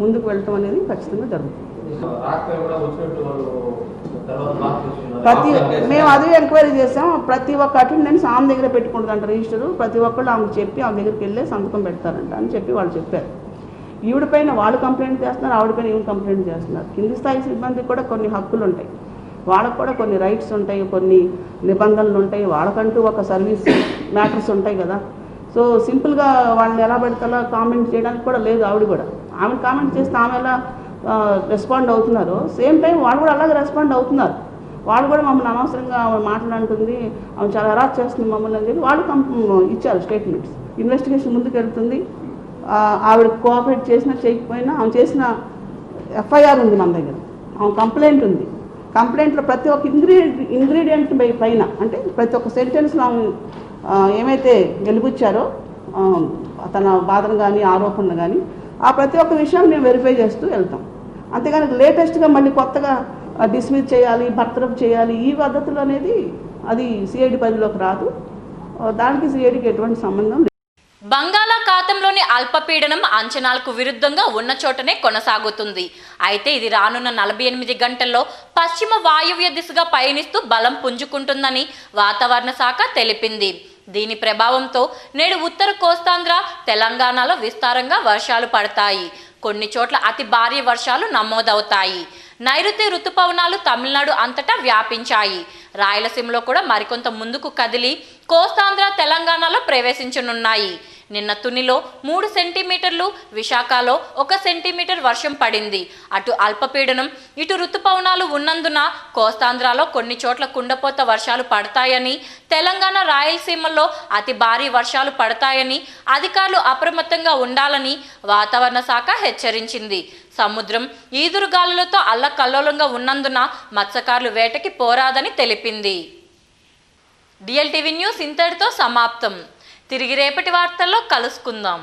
ముందుకు వెళ్ళటం అనేది ఖచ్చితంగా జరుగుతుంది. మేము అదే ఎంక్వైరీ చేసాం. ప్రతి ఒక్క అటెండెన్స్ ఆమె దగ్గర పెట్టుకుంటుందంట రిజిస్టరు. ప్రతి ఒక్కళ్ళు ఆమెకు చెప్పి ఆమె దగ్గరికి వెళ్ళి సంతకం పెడతారంట అని చెప్పి వాళ్ళు చెప్పారు. ఈవిడపైన వాళ్ళు కంప్లైంట్ చేస్తున్నారు, ఆవిడపైన ఈవిడ కంప్లైంట్ చేస్తున్నారు. కింది స్థాయి సిబ్బందికి కూడా కొన్ని హక్కులు ఉంటాయి, వాళ్ళకు కూడా కొన్ని రైట్స్ ఉంటాయి, కొన్ని నిబంధనలు ఉంటాయి, వాళ్ళకంటూ ఒక సర్వీస్ మ్యాటర్స్ ఉంటాయి కదా. సో సింపుల్గా వాళ్ళని ఎలా పెడతారో కామెంట్ చేయడానికి కూడా లేదు. ఆవిడ కామెంట్ చేస్తే ఆమె ఎలా రెస్పాండ్ అవుతున్నారో సేమ్ టైం వాళ్ళు కూడా అలాగే రెస్పాండ్ అవుతున్నారు. వాళ్ళు కూడా మమ్మల్ని అనవసరంగా ఆమె మాట్లాడుతుంది, ఆమె చాలా హరాస్ చేస్తుంది మమ్మల్ని అని చెప్పి వాళ్ళు ఇచ్చారు స్టేట్మెంట్స్. ఇన్వెస్టిగేషన్ ముందుకు వెళ్తుంది. ఆవిడ కోఆపరేట్ చేసినా చేయకపోయినా ఆమె చేసిన ఎఫ్ఐఆర్ ఉంది మన దగ్గర, ఆమె కంప్లైంట్ ఉంది. కంప్లైంట్లో ప్రతి ఒక్క ఇంగ్రీడియంట్ పైన అంటే ప్రతి ఒక్క సెంటెన్స్లో ఆమె ఏమైతే వెలుగుచ్చారో తన బాధను కానీ ఆరోపణలు కానీ ఆ ప్రతి ఒక్క విషయాన్ని మేము వెరిఫై చేస్తూ వెళ్తాం. అంతేగాని లేటెస్ట్గా మళ్ళీ కొత్తగా డిస్మిస్ చేయాలి, బర్తరఫ్ చేయాలి ఈ పద్ధతులు అనేది అది సిఐడి పరిధిలోకి రాదు. దానికి సిఐడికి ఎటువంటి సంబంధం లేదు. బంగాళాఖాతంలోని అల్పపీడనం అంచనాలకు విరుద్ధంగా ఉన్న చోటనే కొనసాగుతుంది. అయితే ఇది రానున్న 48 గంటల్లో పశ్చిమ వాయువ్య దిశగా పయనిస్తూ బలం పుంజుకుంటుందని వాతావరణ శాఖ తెలిపింది. దీని ప్రభావంతో నేడు ఉత్తర కోస్తాంధ్ర, తెలంగాణలో విస్తారంగా వర్షాలు పడతాయి. కొన్ని చోట్ల అతి భారీ వర్షాలు నమోదవుతాయి. నైరుతి ఋతుపవనాలు తమిళనాడు అంతటా వ్యాపించాయి. రాయలసీమలో కూడా మరికొంత ముందుకు కదిలి కోస్తాంధ్ర, తెలంగాణలో ప్రవేశించనున్నాయి. నిన్న తునిలో 3 సెంటీమీటర్లు, విశాఖలో 1 సెంటీమీటర్ వర్షం పడింది. అటు అల్పపీడనం, ఇటు ఋతుపవనాలు ఉన్నందున కోస్తాంధ్రలో కొన్ని చోట్ల కుండపోత వర్షాలు పడతాయని, తెలంగాణ, రాయలసీమల్లో అతి భారీ వర్షాలు పడతాయని అధికారులు అప్రమత్తంగా ఉండాలని వాతావరణ శాఖ హెచ్చరించింది. సముద్రం ఈదురుగాలులతో అల్లకల్లోలంగా ఉన్నందున మత్స్యకారులు వేటకి పోరాదని తెలిపింది. DLTV న్యూస్ ఇంతటితో సమాప్తం. తిరిగి రేపటి వార్తల్లో కలుసుకుందాం.